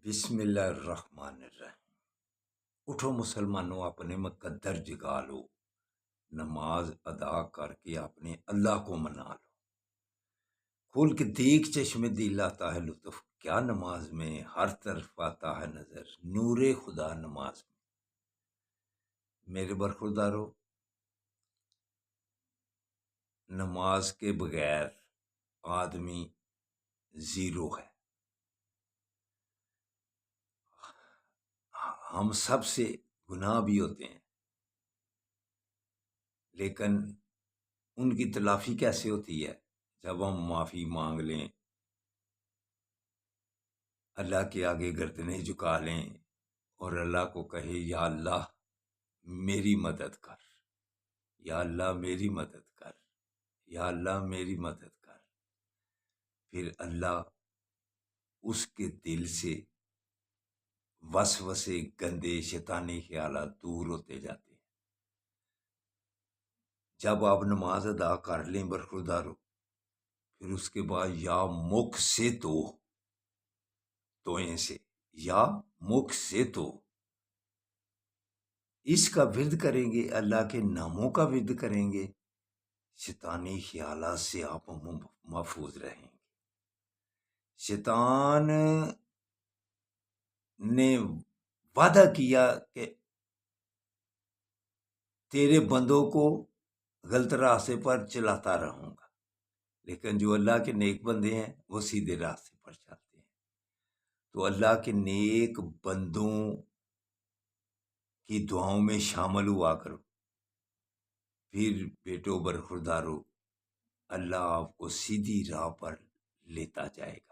بسم اللہ الرحمن الرحیم۔ اٹھو مسلمانوں، اپنے مقدر جگا لو، نماز ادا کر کے اپنے اللہ کو منا لو۔ کھول کے دیکھ چشم دل آتا ہے لطف، کیا نماز میں ہر طرف آتا ہے نظر، نور خدا نماز میں۔ میرے برخوردارو، نماز کے بغیر آدمی زیرو ہے۔ ہم سب سے گناہ بھی ہوتے ہیں، لیکن ان کی تلافی کیسے ہوتی ہے؟ جب ہم معافی مانگ لیں، اللہ کے آگے گردنیں جھکا لیں اور اللہ کو کہے یا اللہ میری مدد کر، یا اللہ میری مدد کر، یا اللہ میری مدد کر، پھر اللہ اس کے دل سے وسوسے گندے شیطانی خیالات دور ہوتے جاتے ہیں۔ جب آپ نماز ادا کر لیں برخوردارو، پھر اس کے بعد یا مکھ سے توئیں سے، یا مکھ سے تو اس کا ورد کریں گے، اللہ کے ناموں کا ورد کریں گے، شیطانی خیالات سے آپ محفوظ رہیں گے۔ شیطان نے وعدہ کیا کہ تیرے بندوں کو غلط راستے پر چلاتا رہوں گا، لیکن جو اللہ کے نیک بندے ہیں وہ سیدھے راستے پر چلتے ہیں۔ تو اللہ کے نیک بندوں کی دعاؤں میں شامل ہوا کرو، پھر بیٹو برخوردارو اللہ آپ کو سیدھی راہ پر لیتا جائے گا۔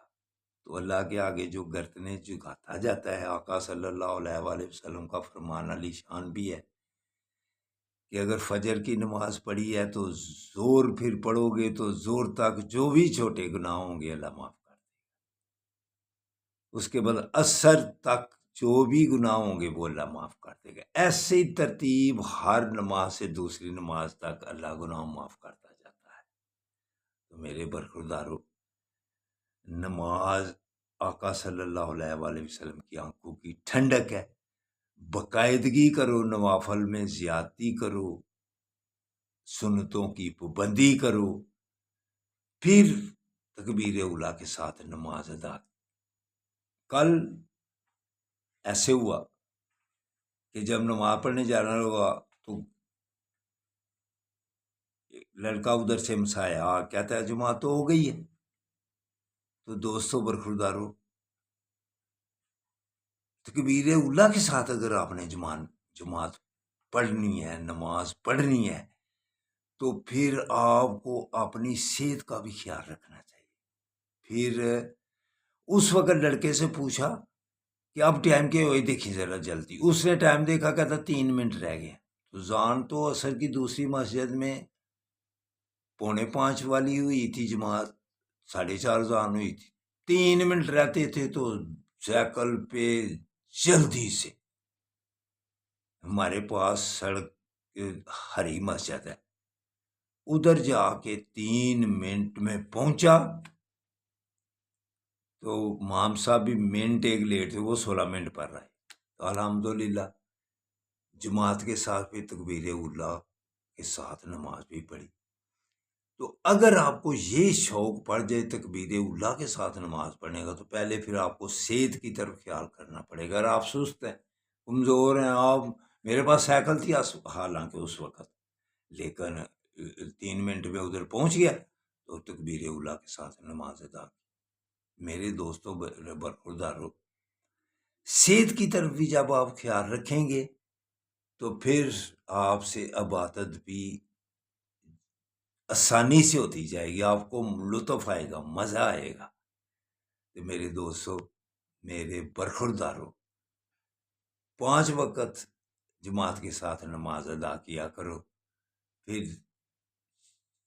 تو اللہ کے آگے جو گردنیں جھکاتا جاتا ہے، آقا صلی اللہ علیہ وآلہ وسلم کا فرمان علی شان بھی ہے کہ اگر فجر کی نماز پڑھی ہے تو زور پھر پڑھو گے تو زور تک جو بھی چھوٹے گناہ ہوں گے اللہ معاف کر دے گا۔ اس کے بعد اثر تک جو بھی گناہ ہوں گے وہ اللہ معاف کر دے گا۔ ایسے ہی ترتیب ہر نماز سے دوسری نماز تک اللہ گناہ معاف کرتا جاتا ہے۔ تو میرے برخوردارو، نماز آقا صلی اللہ علیہ وآلہ وسلم کی آنکھوں کی ٹھنڈک ہے۔ باقاعدگی کرو، نوافل میں زیادتی کرو، سنتوں کی پابندی کرو، پھر تکبیر اولیٰ کے ساتھ نماز ادا۔ کل ایسے ہوا کہ جب نماز پڑھنے جانا ہوا تو لڑکا ادھر سے مسایا کہتا ہے جماعت تو ہو گئی ہے۔ تو دوستو برخوردارو، تکبیر اولیٰ کے ساتھ اگر آپ نے جماعت پڑھنی ہے، نماز پڑھنی ہے، تو پھر آپ کو اپنی صحت کا بھی خیال رکھنا چاہیے۔ پھر اس وقت لڑکے سے پوچھا کہ اب ٹائم کے ہوئے دیکھیں ذرا جلدی، اس نے ٹائم دیکھا، کہتا 3 منٹ رہ گئے۔ تو زان تو عصر کی دوسری مسجد میں 4:45 والی ہوئی تھی جماعت، 4:30 زان ہوئی تھی، 3 منٹ رہتے تھے تو سائیکل پہ جلدی سے، ہمارے پاس سڑک ہری مسجد ہے، ادھر جا کے 3 منٹ میں پہنچا۔ تو مام صاحب بھی منٹ ایک لیٹ تھے، وہ 16 منٹ پر رہے۔ تو الحمدللہ جماعت کے ساتھ بھی تکبیر اولیٰ کے ساتھ نماز بھی پڑھی۔ تو اگر آپ کو یہ شوق پڑ جائے تکبیر اولیٰ کے ساتھ نماز پڑھنے کا، تو پہلے پھر آپ کو صحت کی طرف خیال کرنا پڑے گا۔ اگر آپ سست ہیں، کمزور ہیں، آپ، میرے پاس سائیکل تھی حالانکہ اس وقت، لیکن 3 منٹ میں ادھر پہنچ گیا تو تکبیر اولیٰ کے ساتھ نماز ادا کی۔ میرے دوستوں برخوردارو، صحت کی طرف بھی جب آپ خیال رکھیں گے تو پھر آپ سے عبادت بھی آسانی سے ہوتی جائے گی، آپ کو لطف آئے گا، مزہ آئے گا۔ تو میرے دوستو، میرے برخوردارو، 5 وقت جماعت کے ساتھ نماز ادا کیا کرو، پھر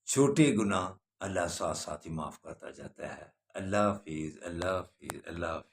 چھوٹے گناہ اللہ ساتھ ساتھ ہی معاف کرتا جاتا ہے۔ اللہ حافظ، اللہ حافظ، اللہ حافظ۔